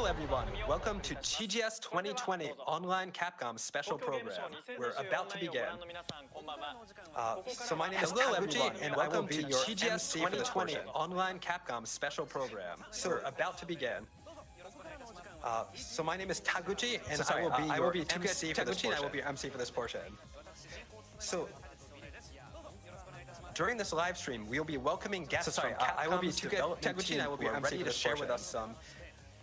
Hello everyone, welcome to TGS 2020 online Capcom special program. We're about to begin. So my name is Taguchi and I will be your TGS 2020 online Capcom special program. So we're about to begin. So my name is Taguchi and I will be MC for this portion. I will be your MC for this portion. So during this live stream, we will be welcoming guests from Capcom's development team who are ready to share with us some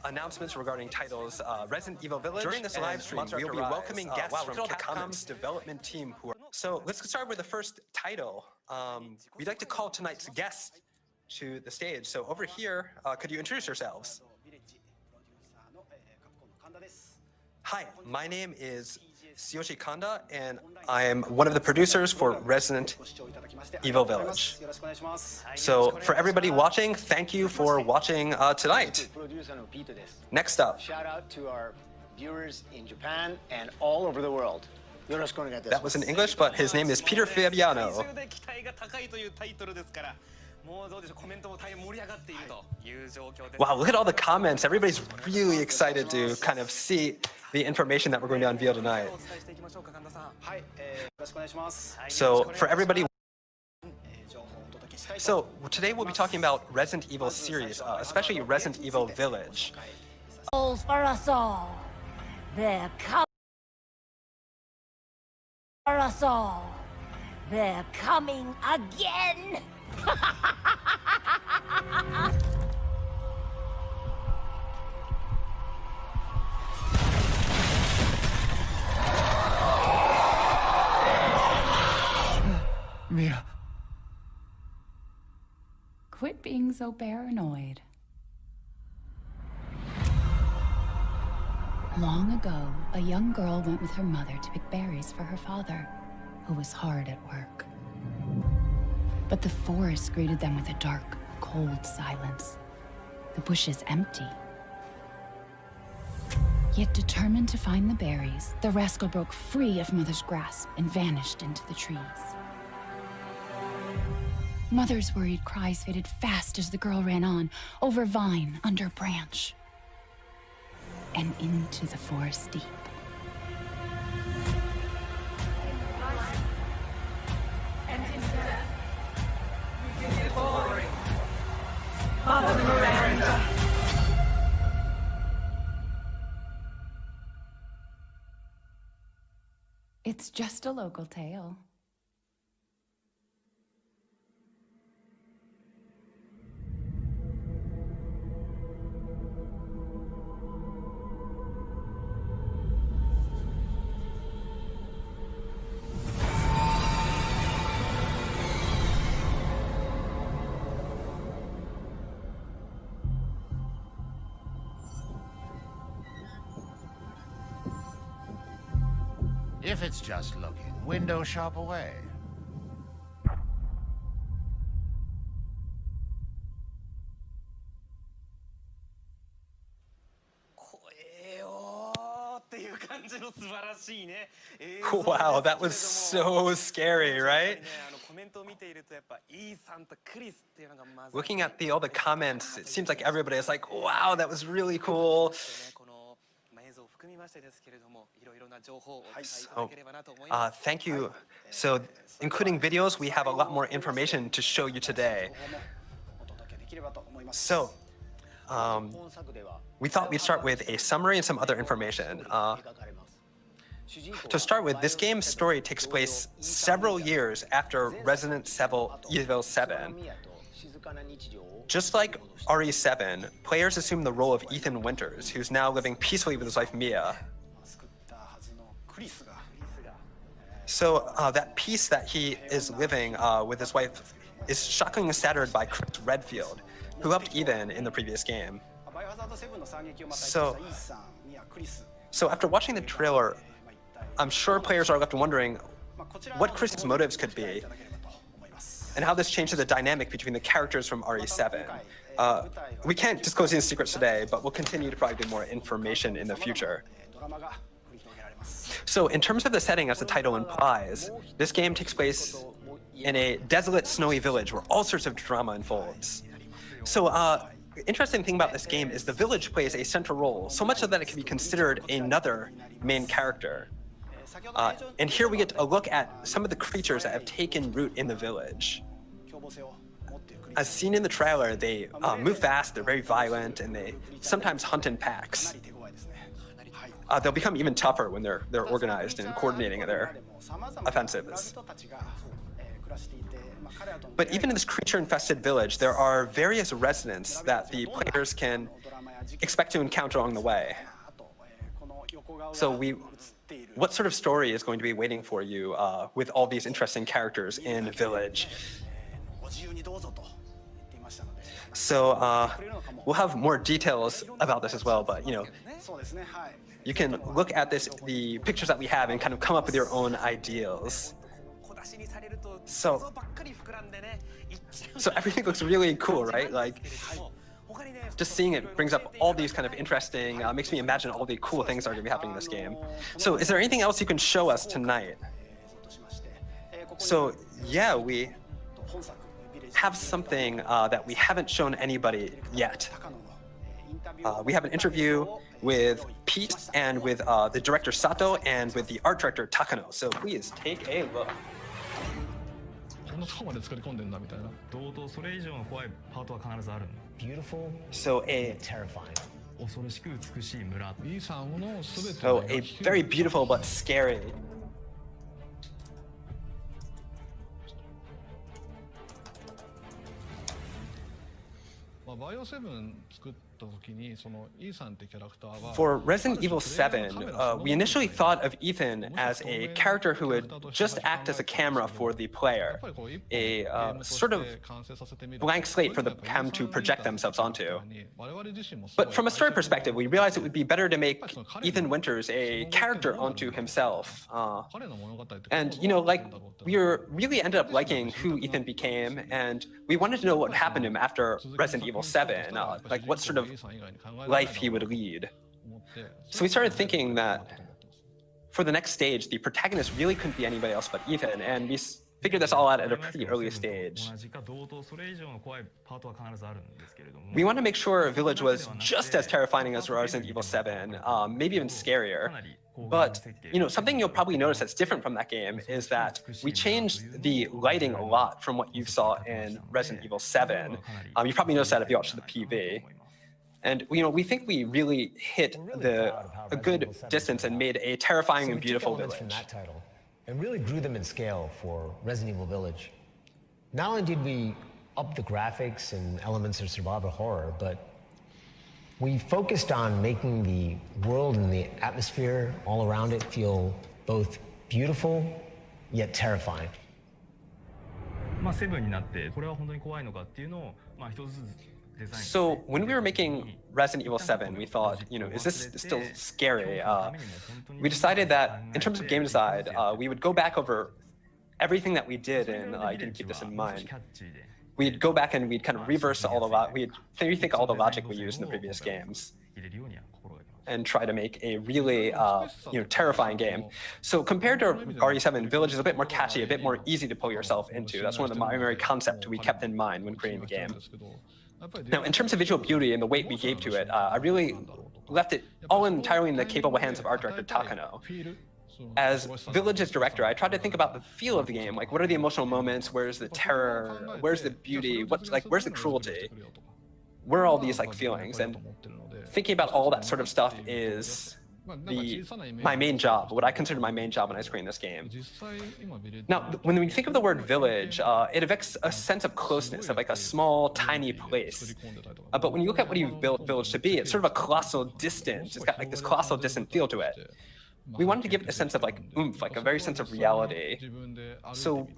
announcements regarding titles Resident Evil Village. During this live stream, we'll be welcoming guests from Capcom's development team who are... So let's start with the first title. We'd like to call tonight's guest to the stage. So over here, could you introduce yourselves? Hi, my name is Tsuyoshi Kanda, and I am one of the producers for Resident Evil Village. So for everybody watching, thank you for watching tonight. Next up. Shout out to our viewers in Japan and all over the world. That was in English, but his name is Peter Fabiano. Wow, look at all the comments. Everybody's really excited to kind of see the information that we're going to unveil tonight. So for everybody, so today we'll be talking about Resident Evil series, especially Resident Evil Village. For us all, they're coming. For us all, they're coming again. Mia. Quit being so paranoid. Long ago, a young girl went with her mother to pick berries for her father, who was hard at work. But the forest greeted them with a dark, cold silence. The bushes empty. Yet determined to find the berries, the rascal broke free of Mother's grasp and vanished into the trees. Mother's worried cries faded fast as the girl ran on, over vine, under branch, and into the forest deep. Mother Miranda. It's just a local tale. If it's just looking, window shop away. Wow, that was so scary, right? Looking at all the comments, it seems like everybody is like, wow, that was really cool. So, thank you. So, including videos, we have a lot more information to show you today. So, we thought we'd start with a summary and some other information. To start with, this game's story takes place several years after Resident Evil 7. Just like RE7, players assume the role of Ethan Winters, who's now living peacefully with his wife Mia. So that peace that he is living with his wife is shockingly shattered by Chris Redfield, who helped Ethan in the previous game. So after watching the trailer, I'm sure players are left wondering what Chris's motives could be, and how this changes the dynamic between the characters from RE7. We can't disclose any secrets today, but we'll continue to provide more information in the future. So in terms of the setting, as the title implies, this game takes place in a desolate, snowy village where all sorts of drama unfolds. So interesting thing about this game is the village plays a central role, so much so that it can be considered another main character. And here we get a look at some of the creatures that have taken root in the village. As seen in the trailer, they move fast, they're very violent, and they sometimes hunt in packs. They'll become even tougher when they're organized and coordinating their offensives. But even in this creature-infested village, there are various residents that the players can expect to encounter along the way. So what sort of story is going to be waiting for you with all these interesting characters in Village? So we'll have more details about this as well, but you can look at the pictures that we have and kind of come up with your own ideals. So everything looks really cool, right? Like, just seeing it brings up all these kind of interesting, makes me imagine all the cool things that are going to be happening in this game. So is there anything else you can show us tonight? So yeah, we have something that we haven't shown anybody yet. We have an interview with Pete and with the director Sato and with the art director Takano. So please take a look. Beautiful, so terrifying. So a very beautiful but scary. For Resident Evil 7, we initially thought of Ethan as a character who would just act as a camera for the player, a sort of blank slate for the cam to project themselves onto. But from a story perspective, we realized it would be better to make Ethan Winters a character onto himself. And we really ended up liking who Ethan became, and we wanted to know what happened to him after Resident Evil 7, like what sort of life he would lead. So we started thinking that for the next stage, the protagonist really couldn't be anybody else but Ethan, and we figured this all out at a pretty early stage. We want to make sure Village was just as terrifying as Resident Evil 7, maybe even scarier. But something you'll probably notice that's different from that game is that we changed the lighting a lot from what you saw in Resident Evil 7. You probably noticed that if you watched the PV. And we think we really hit a good distance and made a terrifying and beautiful village. From that title, and really grew them in scale for Resident Evil Village. Not only did we up the graphics and elements of survival horror, but we focused on making the world and the atmosphere all around it feel both beautiful yet terrifying. So when we were making Resident Evil 7, we thought, is this still scary? We decided that in terms of game design, we would go back over everything that we did, and you can keep this in mind. We'd go back and we'd kind of reverse we'd rethink all the logic we used in the previous games and try to make a really terrifying game. So compared to RE7, Village is a bit more catchy, a bit more easy to pull yourself into. That's one of the primary concepts we kept in mind when creating the game. Now, in terms of visual beauty and the weight we gave to it, I really left it all entirely in the capable hands of art director Takano. As Village's director, I tried to think about the feel of the game, like what are the emotional moments, where's the terror, where's the beauty, where's the cruelty, where are all these feelings, and thinking about all that sort of stuff is my main job, what I consider my main job when I screen this game. Now, when we think of the word village, it evokes a sense of closeness, of a small, tiny place. But when you look at what you've built Village to be, it's sort of a colossal distance. It's got this colossal distant feel to it. We wanted to give it a sense of oomph, a very sense of reality. So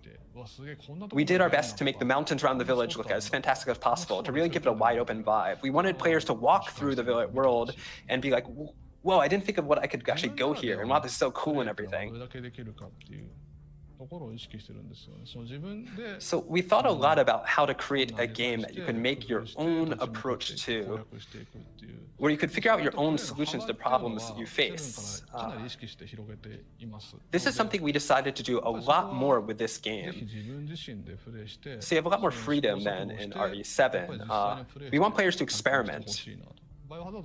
we did our best to make the mountains around the village look as fantastic as possible, to really give it a wide open vibe. We wanted players to walk through the world and be like, whoa, I didn't think of what I could actually go here, and wow, this is so cool and everything. So we thought a lot about how to create a game that you can make your own approach to, where you could figure out your own solutions to problems that you face. This is something we decided to do a lot more with this game. So you have a lot more freedom than in RE7. We want players to experiment,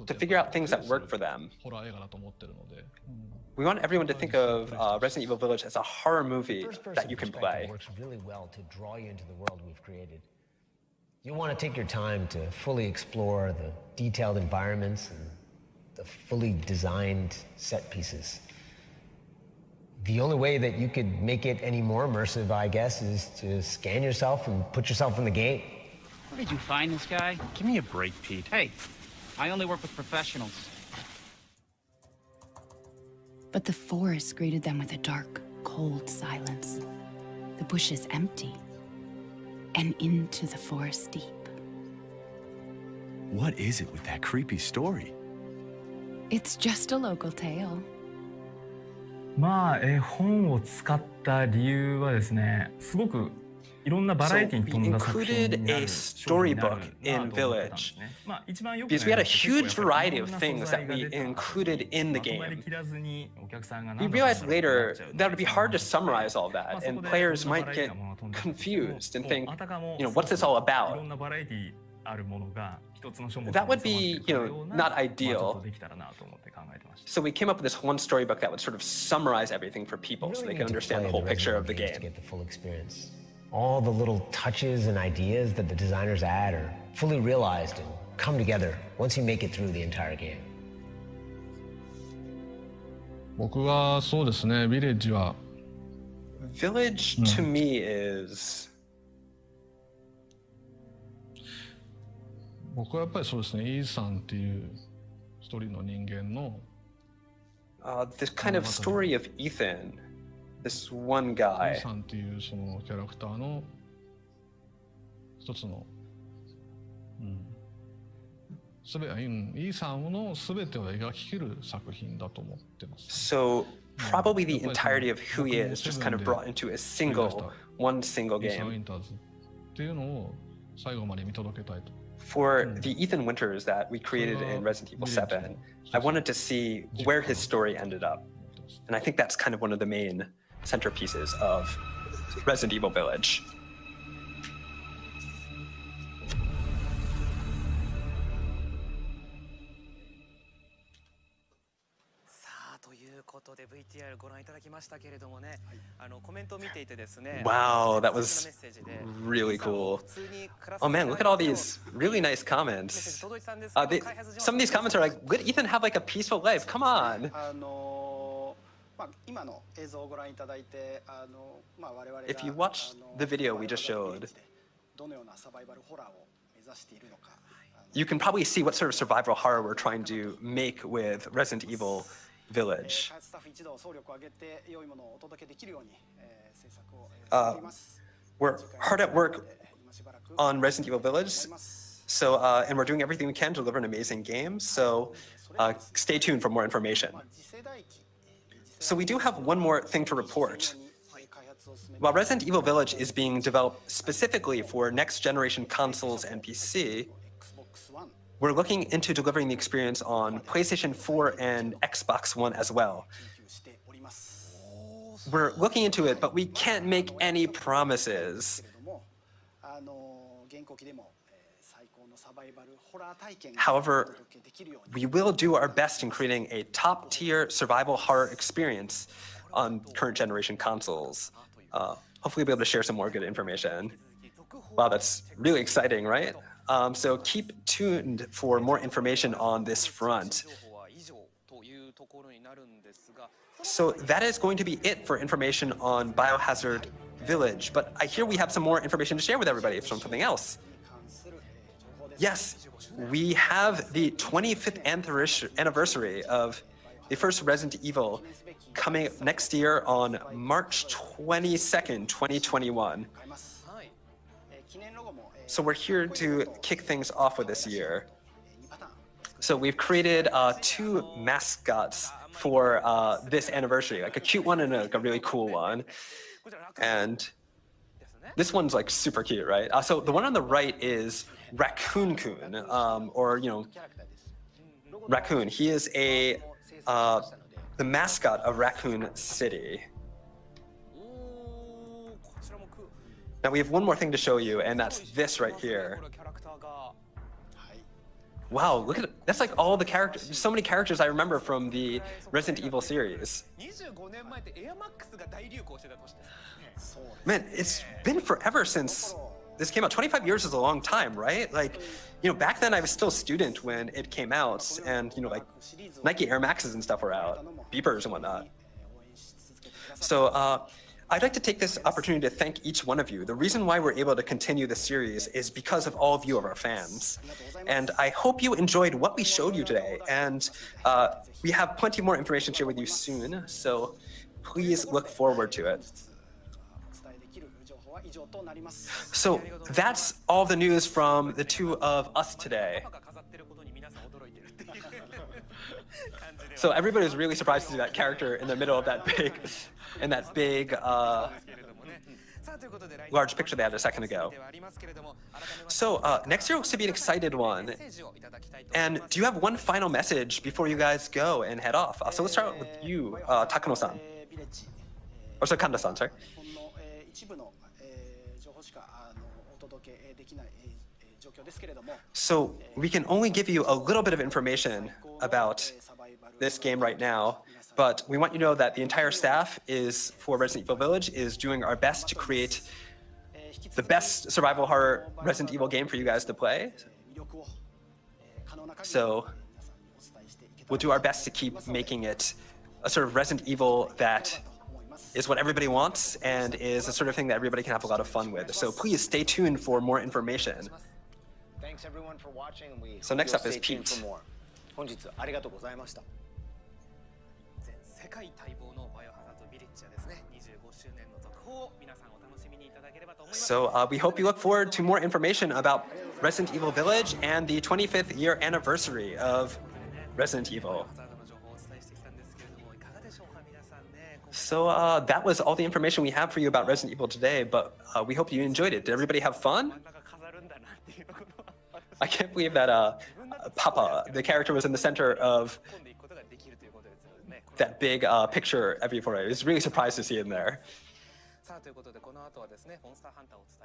to figure out things that work for them. We want everyone to think of Resident Evil Village as a horror movie that you can play. Works really well to draw you into the world we've created. You want to take your time to fully explore the detailed environments and the fully designed set pieces. The only way that you could make it any more immersive, I guess, is to scan yourself and put yourself in the game. Where did you find this guy? Give me a break, Pete. Hey, I only work with professionals. But the forest greeted them with a dark, cold silence. The bushes empty. And into the forest deep. What is it with that creepy story? It's just a local tale. まあ、本を使った理由はですね、すごくいろんなバラエティに富んだ作品になる商品になるなと思ったんですね。まあ一番よくない Because we had a huge variety of things that we included in the game. We realized later that it would be hard to summarize all that, and players might get confused and think, what's this all about? That would be, not ideal. So we came up with this one storybook that would sort of summarize everything for people so they can understand the whole picture of the game. To get the full experience. All the little touches and ideas that the designers add are fully realized and come together once you make it through the entire game. 僕はそうですね、Village は Village to me is 僕はやっぱりそうですね、イーさんっていう一人の人間の this kind of story of Ethan, this one イ guy. ーさんっていうそのキャラクターの一つの、イーさんの全てを描き切る作品だと思ってます。 So probably the entirety of who he is just kind of brought into one single イーサン・ウィ game. ンターズっていうのを最後まで見届けたいと。 For the Ethan Winters that we created in Resident Evil 7, I wanted to see where his story ended up. And I think that's kind of one of the main centerpieces of Resident Evil Village. Wow, that was really cool. Oh man, look at all these really nice comments. Some of these comments are like, let Ethan have like a peaceful life, come on. If you watch the video we just showed, you can probably see what sort of survival horror we're trying to make with Resident Evil Village. We're hard at work on Resident Evil Village, so and we're doing everything we can to deliver an amazing game, so stay tuned for more information. So we do have one more thing to report. While Resident Evil Village is being developed specifically for next-generation consoles and PC, we're looking into delivering the experience on PlayStation 4 and Xbox One as well. We're looking into it, but we can't make any promises. However, we will do our best in creating a top-tier survival horror experience on current generation consoles. Hopefully we'll be able to share some more good information. Wow, that's really exciting, right? So keep tuned for more information on this front. So that is going to be it for information on Biohazard Village, but I hear we have some more information to share with everybody from something else. Yes, we have the 25th anniversary of the first Resident Evil coming up next year on March 22nd, 2021. So we're here to kick things off with this year. So we've created two mascots for this anniversary, like a cute one and a really cool one. And this one's like super cute, right? So the one on the right is Raccoon Kun, or Raccoon. He is the mascot of Raccoon City. Now we have one more thing to show you, and that's this right here. Wow, look at that's like all the characters. There's so many characters I remember from the Resident Evil series. Man, it's been forever since this came out. 25 years is a long time, right? Like, back then I was still a student when it came out, and like Nike Air Maxes and stuff were out, beepers and whatnot. So I'd like to take this opportunity to thank each one of you. The reason why we're able to continue this series is because of all of you, of our fans. And I hope you enjoyed what we showed you today. And we have plenty more information to share with you soon, so please look forward to it. So that's all the news from the two of us today. So everybody was really surprised to see that character in the middle of that big large picture they had a second ago. So next year looks to be an excited one. And do you have one final message before you guys go and head off? So let's start with you, Takano-san. Or sorry, Kanda-san, sorry. So we can only give you a little bit of information about this game right now, but we want you to know that the entire staff for Resident Evil Village is doing our best to create the best survival horror Resident Evil game for you guys to play. So we'll do our best to keep making it a sort of Resident Evil that is what everybody wants and is the sort of thing that everybody can have a lot of fun with. So please stay tuned for more information. Thanks everyone for watching. So next up is Pete. So we hope you look forward to more information about Resident Evil Village and the 25th year anniversary of Resident Evil. So that was all the information we have for you about Resident Evil today, but we hope you enjoyed it. Did everybody have fun? I can't believe that Papa, the character, was in the center of that big picture everywhere. I was really surprised to see him there.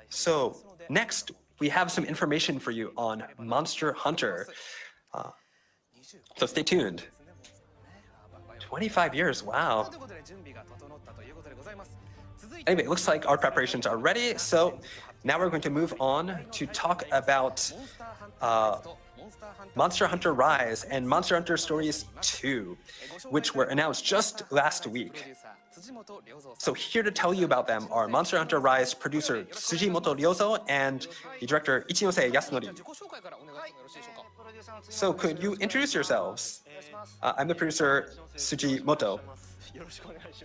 So next, we have some information for you on Monster Hunter. So stay tuned. 25 years, wow. Anyway, it looks like our preparations are ready, so now we're going to move on to talk about Monster Hunter Rise and Monster Hunter Stories 2, which were announced just last week. So here to tell you about them are Monster Hunter Rise producer Tsujimoto Ryozo and the director Ichinose Yasunori. So could you introduce yourselves? I'm the producer Tsujimoto,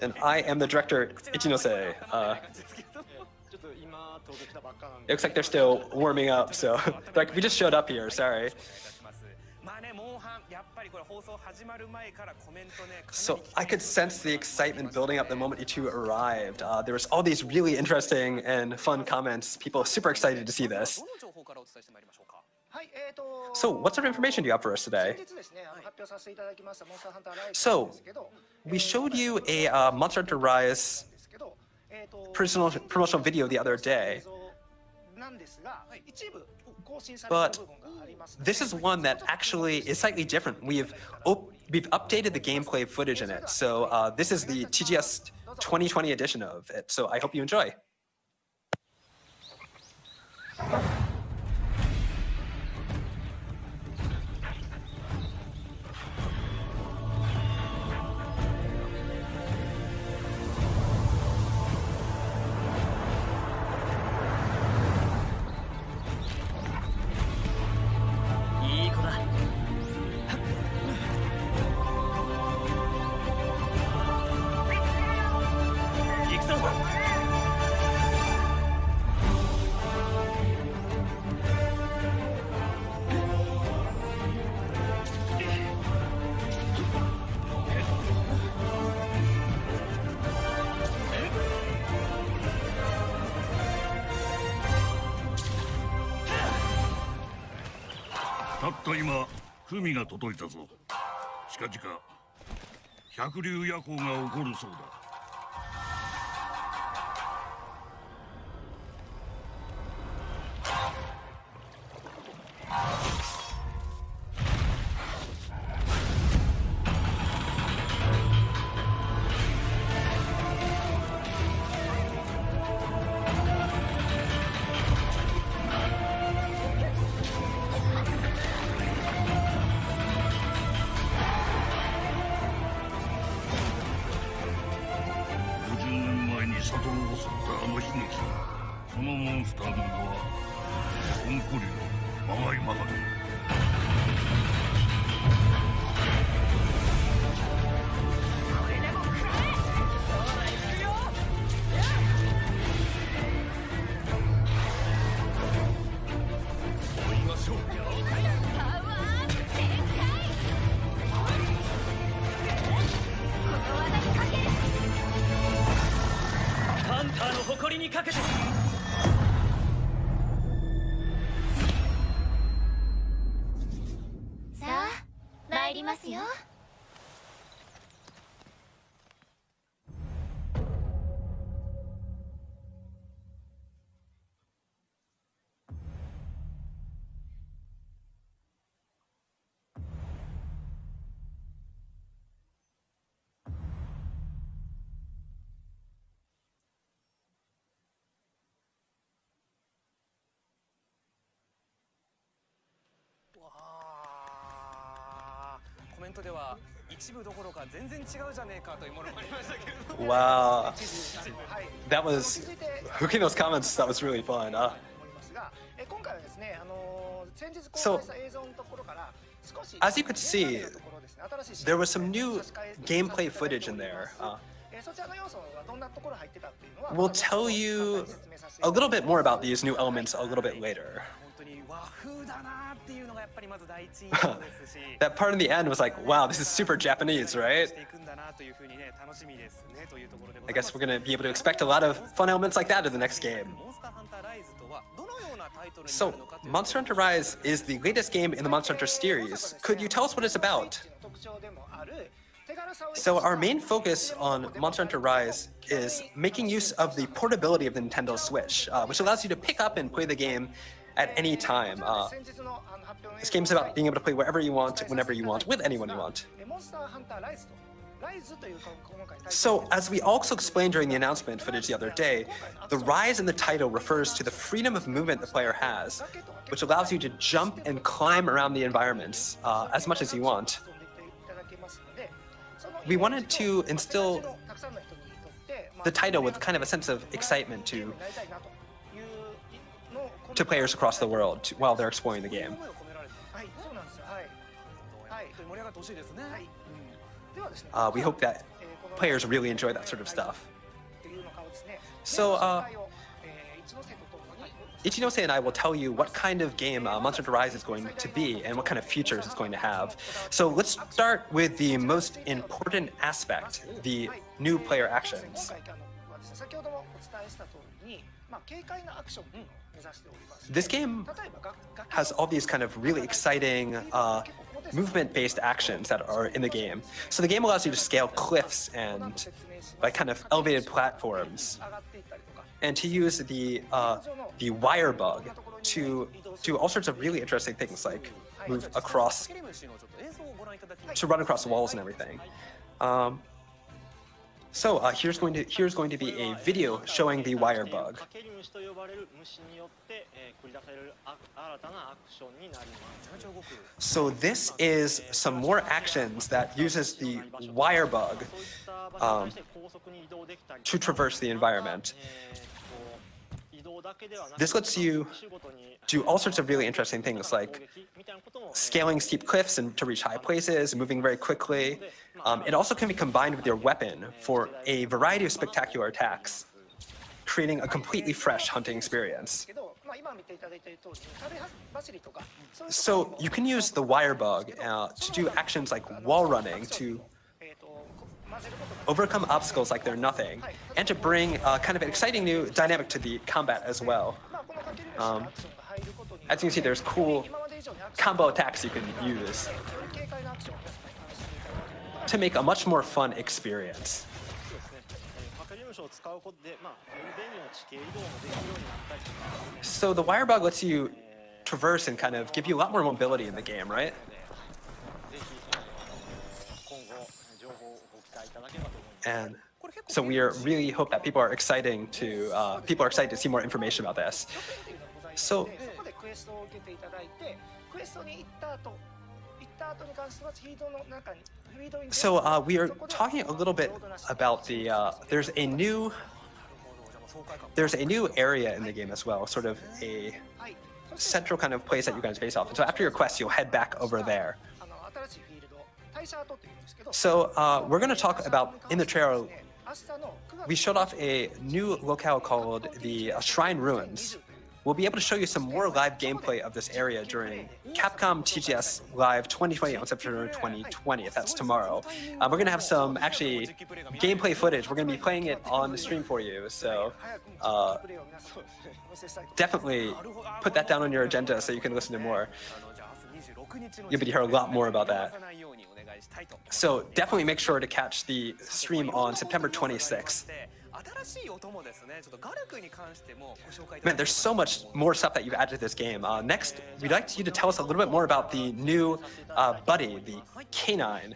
and I am the director Ichinose. It looks like they're still warming up, so like we just showed up here, sorry. So I could sense the excitement building up the moment you two arrived. There was all these really interesting and fun comments. People are super excited to see this. So what sort of information do you have for us today? So we showed you a Monster Hunter Rise promotional video the other day, but this is one that actually is slightly different. We've updated the gameplay footage in it, so this is the TGS 2020 edition of it, so I hope you enjoy. たった今文が届いたぞ。近々百竜夜行が起こるそうだ。そのモンスターの名はコンコリのマガイマガだ。追いましょう。ハンターの誇りにかけて。さあ参りますよ。コメントでは一部どころか全然違うじゃねえかというものもありましたけれども。Wow. That was Hukino's comments. That was really fun. So, as you could see, there was some new gameplay footage in there. We'll tell you a little bit more about these new elements a little bit later. That part in the end was like, wow, this is super Japanese, right? I guess we're gonna be able to expect a lot of fun elements like that in the next game. So, Monster Hunter Rise is the latest game in the Monster Hunter series. Could you tell us what it's about? So our main focus on Monster Hunter Rise is making use of the portability of the Nintendo Switch, which allows you to pick up and play the game at any time. This game's about being able to play wherever you want, whenever you want, with anyone you want. So, as we also explained during the announcement footage the other day, the Rise in the title refers to the freedom of movement the player has, which allows you to jump and climb around the environments as much as you want. We wanted to instill the title with kind of a sense of excitement to players across the world while they're exploring the game. We hope that players really enjoy that sort of stuff. So, Ichinose and I will tell you what kind of game Monster Hunter Rise is going to be and what kind of features it's going to have. So let's start with the most important aspect, the new player actions. This game has all these kind of really exciting movement-based actions that are in the game. So the game allows you to scale cliffs and like kind of elevated platforms, and to use the wire bug to do all sorts of really interesting things, like move across, to run across walls and everything. So here's going to be a video showing the wire bug. So this is some more actions that uses the wire bug to traverse the environment. This lets you do all sorts of really interesting things, like scaling steep cliffs and to reach high places, moving very quickly. It also can be combined with your weapon for a variety of spectacular attacks, creating a completely fresh hunting experience. So you can use the wire bug to do actions like wall running, to overcome obstacles like they're nothing, and to bring kind of an exciting new dynamic to the combat as well. As you can see, there's cool combo attacks you can use to make a much more fun experience. So the wire bug lets you traverse and kind of give you a lot more mobility in the game, right? And so we really hope that people are excited to see more information about this. So we are talking a little bit about there's a new area in the game as well, sort of a central kind of place that you guys base off. And so after your quest, you'll head back over there. So we're going to talk about, in the trailer, we showed off a new locale called the Shrine Ruins. We'll be able to show you some more live gameplay of this area during Capcom TGS Live 2020 on September 2020, that's tomorrow. We're going to have some, actually, gameplay footage. We're going to be playing it on the stream for you, so definitely put that down on your agenda so you can listen to more. You'll be able to hear a lot more about that. So definitely make sure to catch the stream on September 26th. Man, there's so much more stuff that you've added to this game. Next, we'd like you to tell us a little bit more about the new buddy, the canine.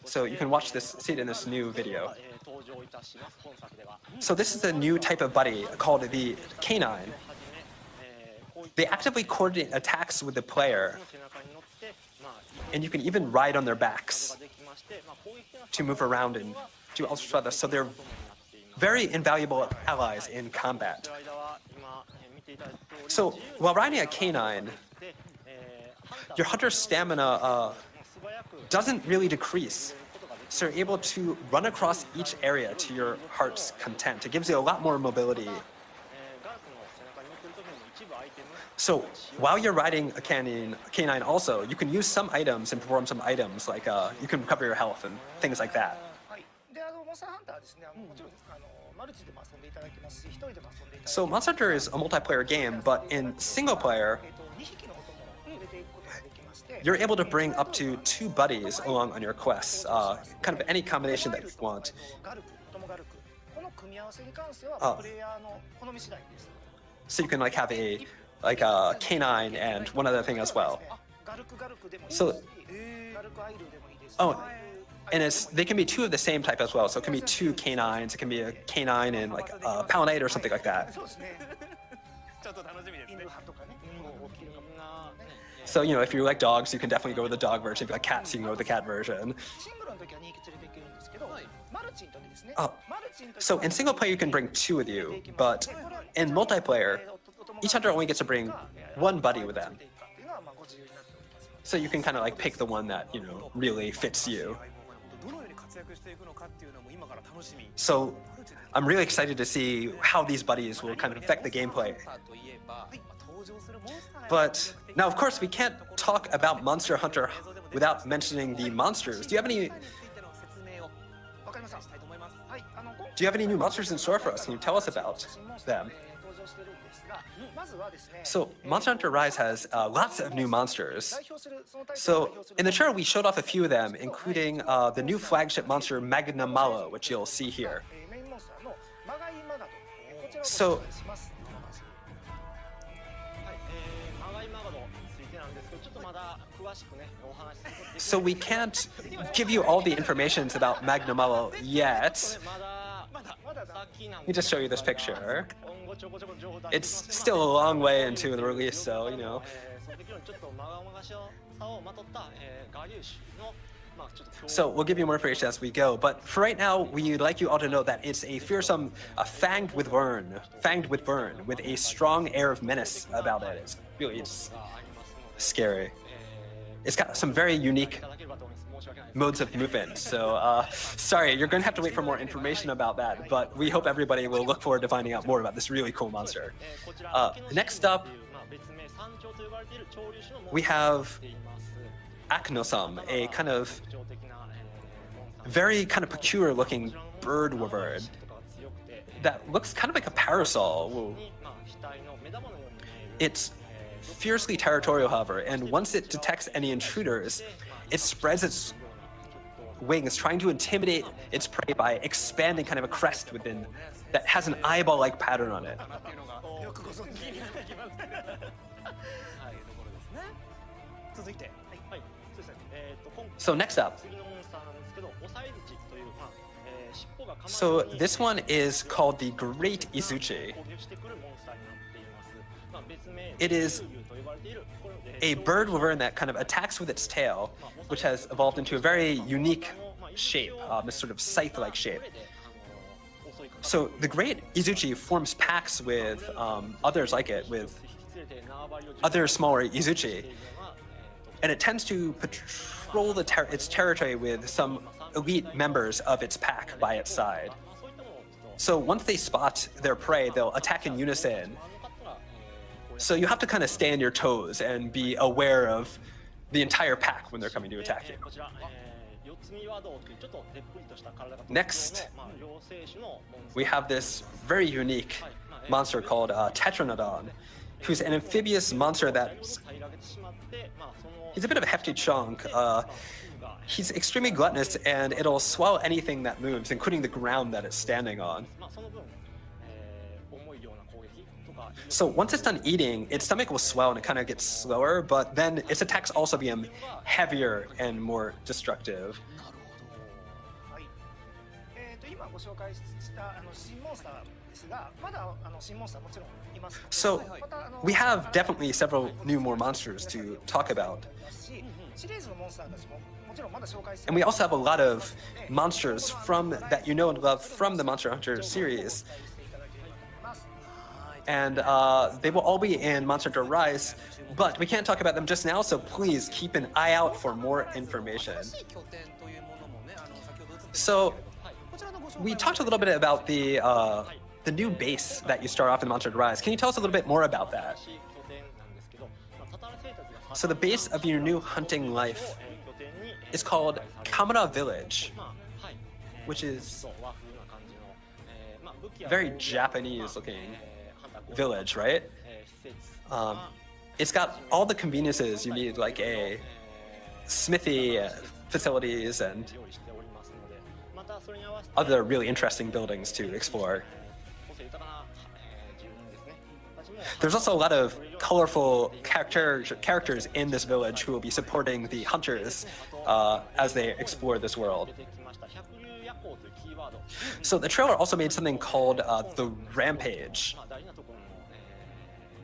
So you can see it in this new video. So this is a new type of buddy called the canine. They actively coordinate attacks with the player, and you can even ride on their backs to move around and do all sorts of other. So they're very invaluable allies in combat. So while riding a canine, your hunter's stamina doesn't really decrease. So you're able to run across each area to your heart's content. It gives you a lot more mobility. So while you're riding a canine also, you can use some items and perform some items, like you can recover your health and things like that. So Monster Hunter is a multiplayer game, but in single player, you're able to bring up to 2 buddies along on your quests, kind of any combination that you want. So you can like have a canine and one other thing as well. So, and they can be 2 of the same type as well. So it can be 2 canines. It can be a canine and like a Palinite or something like that. So, you know, if you like dogs, you can definitely go with the dog version. If you like cats, you can go with the cat version. So in single player, you can bring 2 with you, but in multiplayer, each hunter only gets to bring 1 buddy with them. So you can kind of like pick the one that, you know, really fits you. So I'm really excited to see how these buddies will kind of affect the gameplay. But now, of course, we can't talk about Monster Hunter without mentioning the monsters. Do you have any new monsters in store for us? Can you tell us about them? So Monster Hunter Rise has lots of new monsters. So in the trailer, we showed off a few of them, including the new flagship monster Magnamalo, which you'll see here. So we can't give you all the information about Magnamalo yet. Let me just show you this picture. It's still a long way into the release, so, you know. So we'll give you more information as we go, but for right now, we'd like you all to know that it's a fearsome fanged with vern, with a strong air of menace about it. It's really scary. It's got some very unique modes of movement, so sorry, you're going to have to wait for more information about that, but we hope everybody will look forward to finding out more about this really cool monster. Next up, we have Aknosum, a kind of very kind of peculiar looking bird wyvern that looks kind of like a parasol. It's fiercely territorial, however, and once it detects any intruders, it spreads its wings, trying to intimidate its prey by expanding kind of a crest within that has an eyeball-like pattern on it. So next up, so this one is called the Great Izuchi. It is a bird wyvern that kind of attacks with its tail, which has evolved into a very unique shape, this sort of scythe-like shape. So the Great Izuchi forms packs with others like it, with other smaller Izuchi, and it tends to patrol its territory with some elite members of its pack by its side. So once they spot their prey, they'll attack in unison. So you have to kind of stay on your toes and be aware of the entire pack when they're coming to attack you. Next, we have this very unique monster called Tetranodon, who's an amphibious monster he's a bit of a hefty chunk. He's extremely gluttonous, and it'll swallow anything that moves, including the ground that it's standing on. So once it's done eating, its stomach will swell and it kind of gets slower, but then its attacks also become heavier and more destructive. So we have definitely several more monsters to talk about. And we also have a lot of monsters that you know and love from the Monster Hunter series. And they will all be in Monster Hunter Rise, but we can't talk about them just now, so please keep an eye out for more information. So we talked a little bit about the new base that you start off in Monster Hunter Rise. Can you tell us a little bit more about that? So the base of your new hunting life is called Kamara Village, which is very Japanese-looking village, right? It's got all the conveniences you need, like a smithy facilities and other really interesting buildings to explore. There's also a lot of colorful characters in this village who will be supporting the hunters as they explore this world. So the trailer also made something called the Rampage.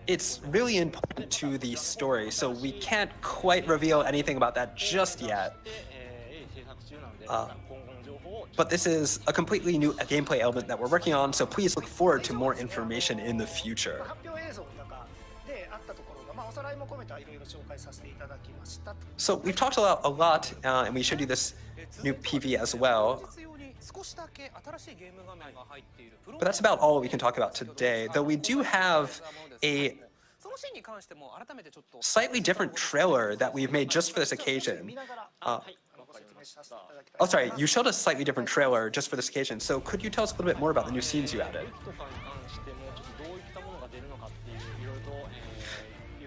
It's really important to the story, so we can't quite reveal anything about that just yet. But this is a completely new gameplay element that we're working on, so please look forward to more information in the future. So we've talked a lot, and we showed you this new PV as well. But that's about all we can talk about today, though we do have a slightly different trailer that we've made just for this occasion. Oh, sorry, you showed a slightly different trailer just for this occasion, so could you tell us a little bit more about the new scenes you added?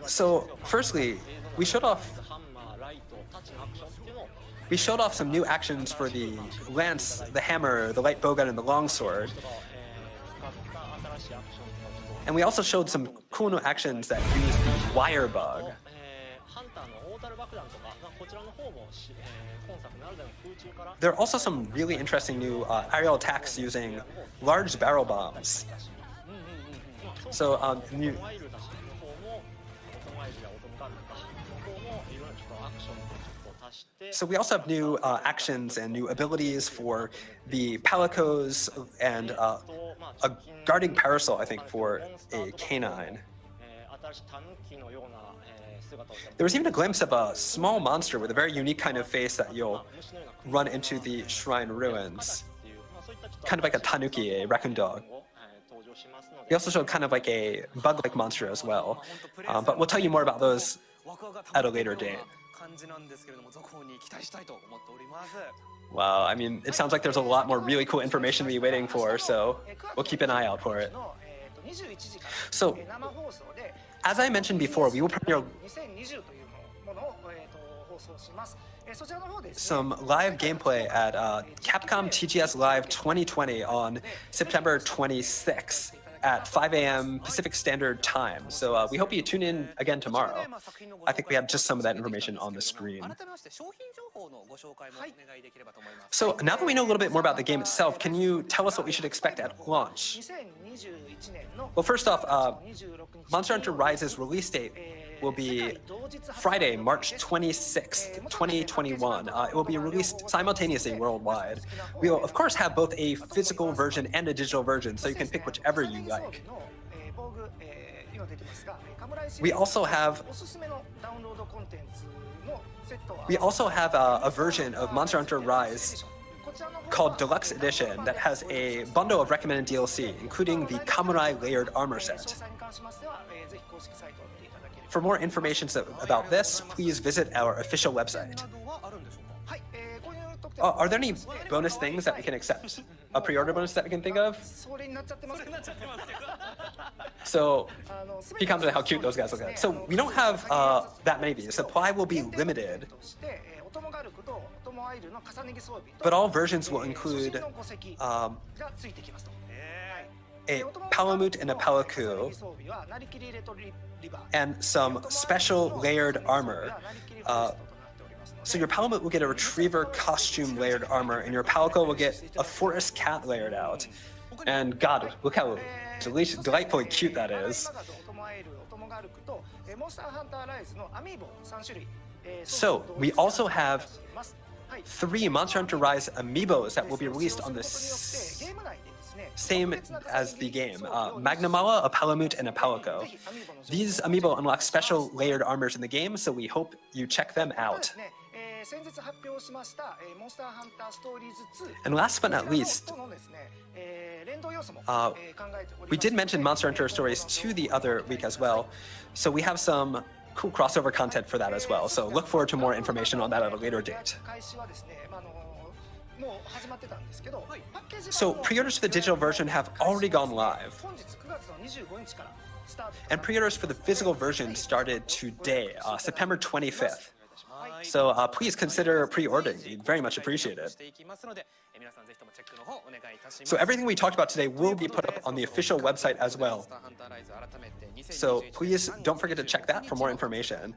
So, firstly, we showed off some new actions for the lance, the hammer, the light bowgun, and the longsword. And we also showed some cool new actions that use the wire bug. There are also some really interesting new aerial attacks using large barrel bombs. So we also have new actions and new abilities for the palicos and a guarding parasol, I think, for a canine. There was even a glimpse of a small monster with a very unique kind of face that you'll run into the shrine ruins. Kind of like a tanuki, a raccoon dog. We also showed kind of like a bug-like monster as well. But we'll tell you more about those at a later date. Wow, I mean, it sounds like there's a lot more really cool information to be waiting for, so we'll keep an eye out for it. So, as I mentioned before, we will premiere some live gameplay at Capcom TGS Live 2020 on September 26th at 5 a.m. Pacific Standard Time. So we hope you tune in again tomorrow. I think we have just some of that information on the screen. So now that we know a little bit more about the game itself, can you tell us what we should expect at launch? Well, first off, Monster Hunter Rise's release date will be Friday, March 26th, 2021. It will be released simultaneously worldwide. We will, of course, have both a physical version and a digital version, so you can pick whichever you like. We also have a version of Monster Hunter Rise called Deluxe Edition that has a bundle of recommended DLC, including the Kamurai Layered Armor set. For more information about this, please visit our official website. Are there any bonus things that we can accept? A pre-order bonus that we can think of? So, he commented how cute those guys look like. So we don't have that many of these. Supply will be limited. But all versions will include a Palamute and a Palaku, and some special layered armor. So your Palamute will get a Retriever costume layered armor, and your Palaku will get a Forest Cat layered out. And God, look how delightfully cute that is. So we also have 3 Monster Hunter Rise amiibos that will be released on the same as the game. Magnamala, a Palamute, and a Palaku. These amiibo unlock special layered armors in the game, so we hope you check them out. And last but not least, we did mention Monster Hunter Stories 2 the other week as well, so we have some cool crossover content for that as well, so look forward to more information on that at a later date. So pre-orders for the digital version have already gone live, and pre-orders for the physical version started today, September 25th. So please consider pre-ordering. We'd very much appreciate it. So everything we talked about today will be put up on the official website as well. So please don't forget to check that for more information.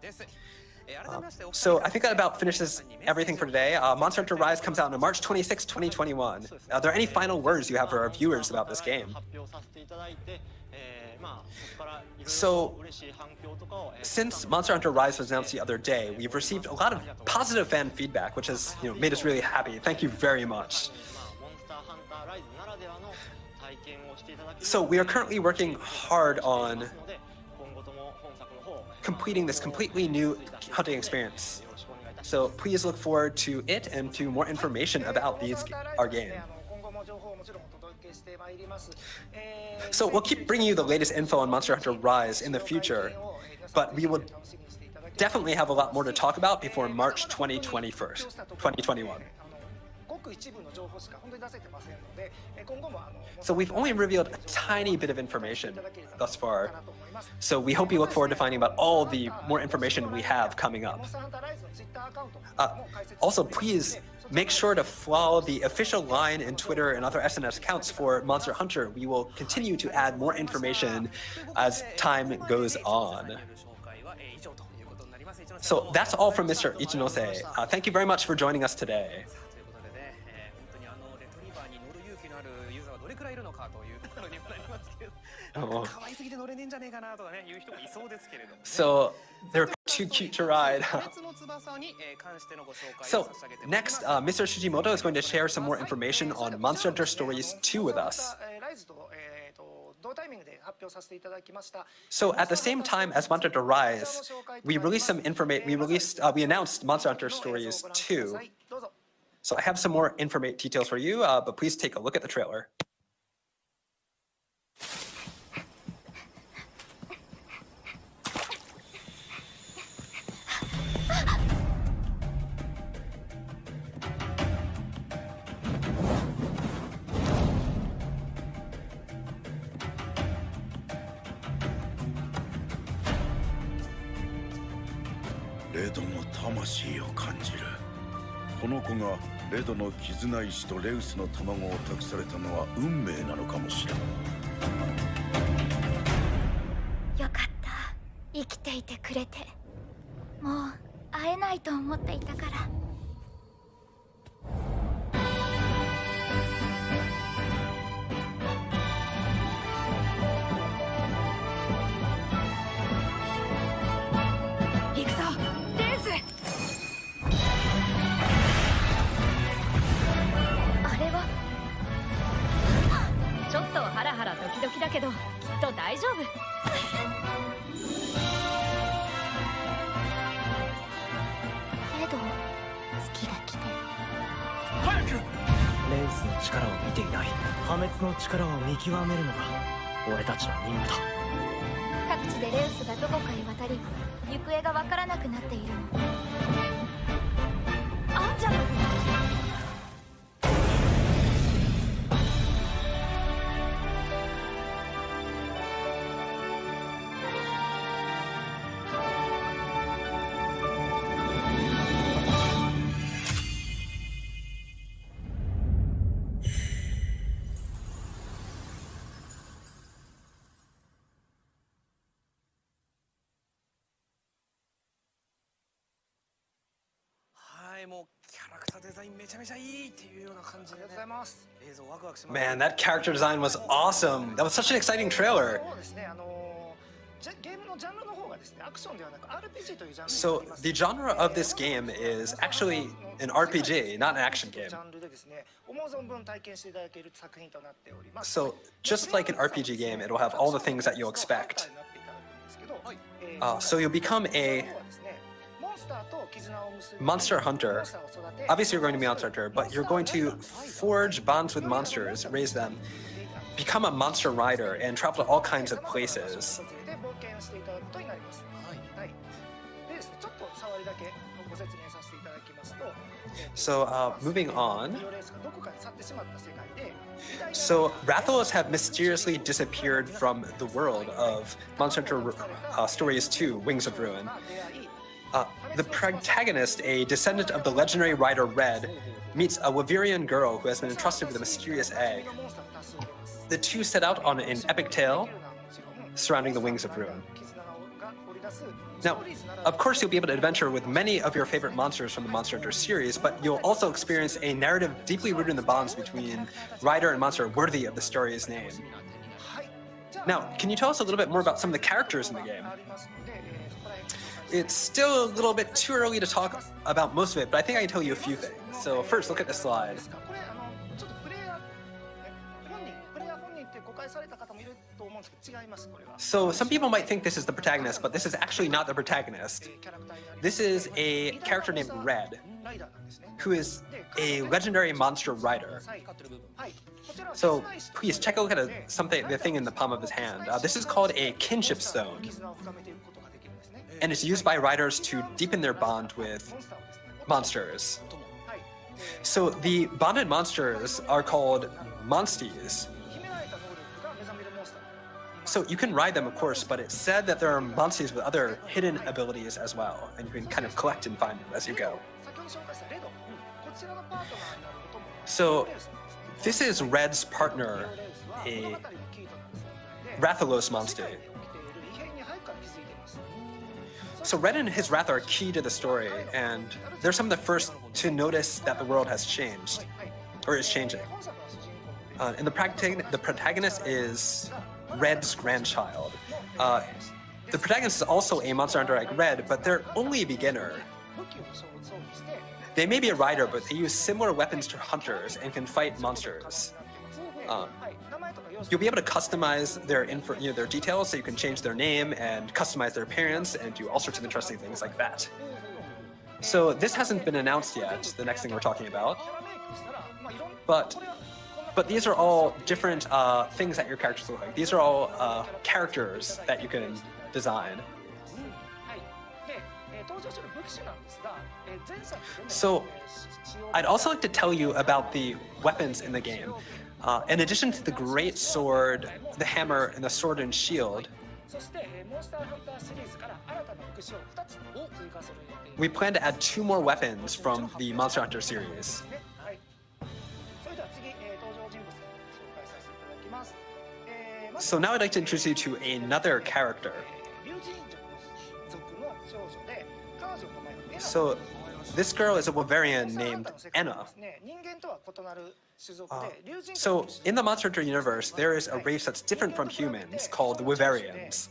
So I think that about finishes everything for today. Monster Hunter Rise comes out on March 26, 2021. Are there any final words you have for our viewers about this game? So, since Monster Hunter Rise was announced the other day, we've received a lot of positive fan feedback, which has made us really happy. Thank you very much. So we are currently working hard on completing this completely new hunting experience. So please look forward to it and to more information about our game. So we'll keep bringing you the latest info on Monster Hunter Rise in the future, but we will definitely have a lot more to talk about before March 2021. So we've only revealed a tiny bit of information thus far, so we hope you look forward to finding out all the more information we have coming up. Also, please make sure to follow the official Line and Twitter and other SNS accounts for Monster Hunter. We will continue to add more information as time goes on. So that's all from Mr. Ichinose. Thank you very much for joining us today. Oh. So they're too cute to ride. So next, Mr. Shujimoto is going to share some more information on Monster Hunter Stories 2 with us. So at the same time as Monster Hunter Rise, we released some information. We announced Monster Hunter Stories 2. So I have some more details for you, but please take a look at the trailer. レドの魂を感じる。この子がレドの絆石とレウスの卵を託されたのは運命なのかもしれん。よかった。生きていてくれて。もう会えないと思っていたから。行くぞ、レース。あれはちょっとハラハラドキドキだけど、きっと大丈夫。けど月が来て。早く。レウスの力を見ていない。破滅の力を見極めるのが俺たちの任務だ。各地でレウスがどこかへ渡り、行方がわからなくなっているの。アンジャラル。もうキャラクターデザインめちゃめちゃいいっていうような感じで、ね、ありがとうございます。映像ワクワクします。Man, that character design was awesome. That was such an exciting trailer. そうですね。ゲームのジャンルの方がですね、アクションではなく RPG というジャンル。So the genre of this game is actually an RPG, not an action game. ジャンルでですね、思う存分体験していただける作品となっております。So just like an RPG game, it will have all the things that you'll expect. So you'll become a monster hunter. Obviously, you're going to be a monster hunter, but you're going to forge bonds with monsters, raise them, become a monster rider, and travel to all kinds of places. So, moving on. So, Rathalos have mysteriously disappeared from the world of Monster Hunter Stories 2, Wings of Ruin. The protagonist, a descendant of the legendary rider Red, meets a Wavirian girl who has been entrusted with a mysterious egg. The two set out on an epic tale surrounding the Wings of Ruin. Now, of course, you'll be able to adventure with many of your favorite monsters from the Monster Hunter series, but you'll also experience a narrative deeply rooted in the bonds between rider and monster worthy of the story's name. Now, can you tell us a little bit more about some of the characters in the game? It's still a little bit too early to talk about most of it, but I think I can tell you a few things. So first, look at the slide. So some people might think this is the protagonist, but this is actually not the protagonist. This is a character named Red, who is a legendary monster rider. So please check out the thing in the palm of his hand. This is called a kinship stone, and it's used by riders to deepen their bond with monsters. So the bonded monsters are called monsties. So you can ride them, of course, but it's said that there are monsties with other hidden abilities as well, and you can kind of collect and find them as you go. So this is Red's partner, a Rathalos monster. So Red and his Wrath are key to the story, and they're some of the first to notice that the world has changed, or is changing. And the protagonist is Red's grandchild. The protagonist is also a monster hunter like Red, but they're only a beginner. They may be a rider, but they use similar weapons to hunters and can fight monsters. You'll be able to customize their details, so you can change their name and customize their appearance and do all sorts of interesting things like that. So this hasn't been announced yet, the next thing we're talking about. But these are all different things that your characters look like. These are all characters that you can design. So I'd also like to tell you about the weapons in the game. In addition to the great sword, the hammer, and the sword and shield, We plan to add 2 more weapons from the Monster Hunter series. So now I'd like to introduce you to another character. So this girl is a Wyverian named Enna. So in the Monster Hunter universe, there is a race that's different from humans called the Wyverians.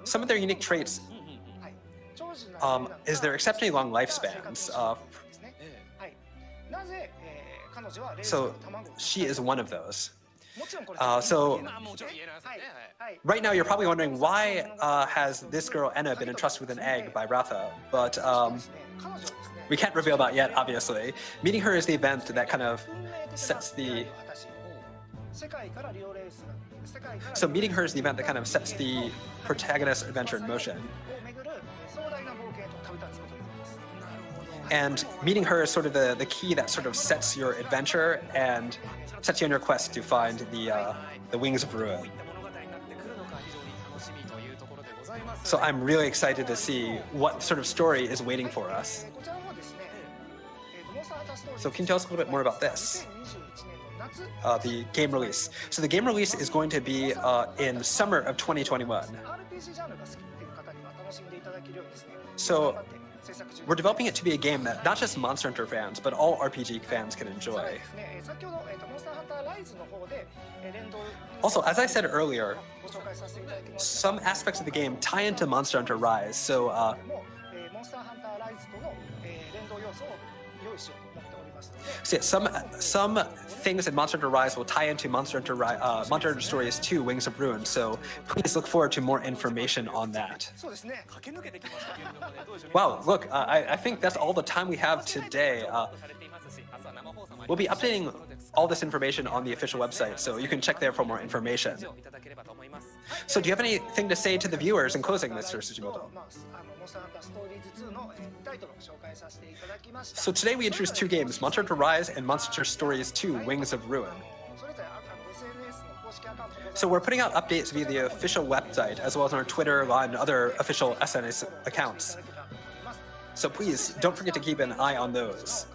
Some of their unique traits is their exceptionally long lifespans. So she is one of those. So right now you're probably wondering why has this girl Enna been entrusted with an egg by Ratha, but we can't reveal that yet, obviously. Meeting her is the event that kind of sets the... So meeting her is the event that kind of sets the protagonist's adventure in motion. And meeting her is sort of the key that sort of sets your adventure and sets you on your quest to find the Wings of Ruin. So I'm really excited to see what sort of story is waiting for us. So can you tell us a little bit more about this? The game release. So the game release is going to be in summer of 2021. So we're developing it to be a game that not just Monster Hunter fans, but all RPG fans can enjoy. Also, as I said earlier, some aspects of the game tie into Monster Hunter Rise, so some things in Monster Hunter Rise will tie into Monster Hunter Stories 2: Wings of Ruin, so please look forward to more information on that. Wow, look, I think that's all the time we have today. We'll be updating all this information on the official website, so you can check there for more information. So do you have anything to say to the viewers in closing, Mr. Tsujimoto? So today we introduced 2 games, Monster Hunter Rise and Monster Hunter Stories 2: Wings of Ruin. So we're putting out updates via the official website, as well as on our Twitter and other official SNS accounts. So please, don't forget to keep an eye on those.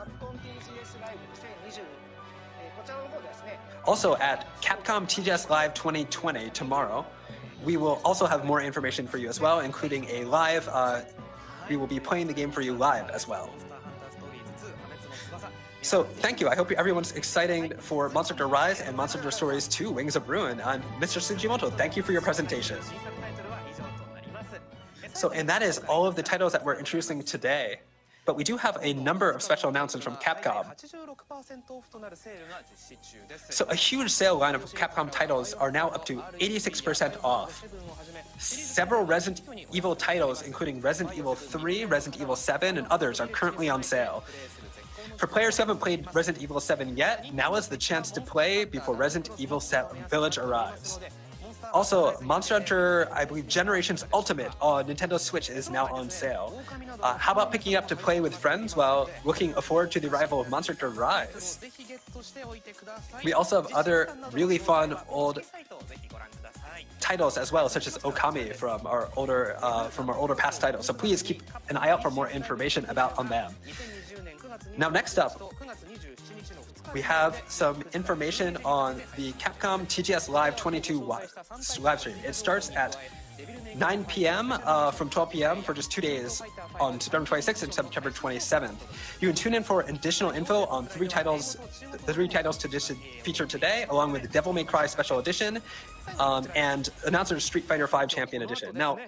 Also at Capcom TGS Live 2020 tomorrow, we will also have more information for you as well, including a live, we will be playing the game for you live as well. So thank you. I hope everyone's excited for Monster Hunter Rise and Monster Hunter Stories 2: Wings of Ruin. I'm Mr. Tsujimoto. Thank you for your presentation. So, and that is all of the titles that we're introducing today. But we do have a number of special announcements from Capcom. So a huge sale lineup of Capcom titles are now up to 86% off. Several Resident Evil titles, including Resident Evil 3, Resident Evil 7, and others, are currently on sale. For players who haven't played Resident Evil 7 yet, now is the chance to play before Resident Evil Village arrives. Also, Monster Hunter, I believe, Generations Ultimate on Nintendo Switch is now on sale. How about picking it up to play with friends while looking forward to the arrival of Monster Hunter Rise? We also have other really fun old titles as well, such as Okami from our older past titles. So please keep an eye out for more information on them. Now, next up, we have some information on the Capcom TGS Live 22 live stream. It starts at 9 p.m. From 12 p.m. for just 2 days on September 26th and September 27th. You can tune in for additional info on the 3 titles to feature today, along with the Devil May Cry Special Edition and Announcer's Street Fighter V Champion Edition. Now,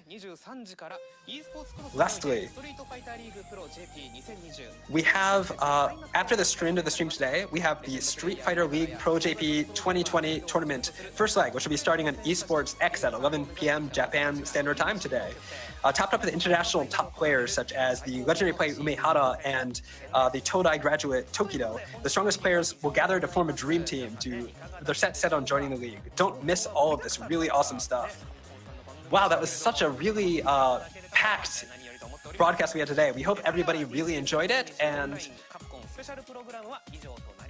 lastly, we have, after the end of the stream today, we have the Street Fighter League Pro JP 2020 tournament first leg, which will be starting on Esports X at 11 p.m. Japan Standard Time today. Topped up with international top players such as the legendary player Umehara and the Todai graduate Tokido. The strongest players will gather to form a dream team they're set on joining the league. Don't miss all of this really awesome stuff. Wow, that was such a really packed broadcast we had today. We hope everybody really enjoyed it, and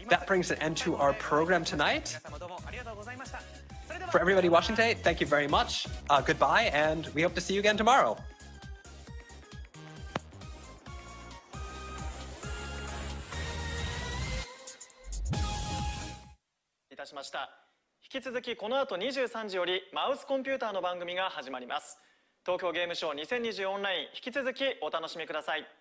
that brings an end to our program tonight. for everybody watching today, thank you very much. Goodbye, and we hope to see you again tomorrow. いたしました。引き続きこの後23時よりマウスコンピューターの番組が始まります。東京ゲームショウ2020オンライン引き続きお楽しみください。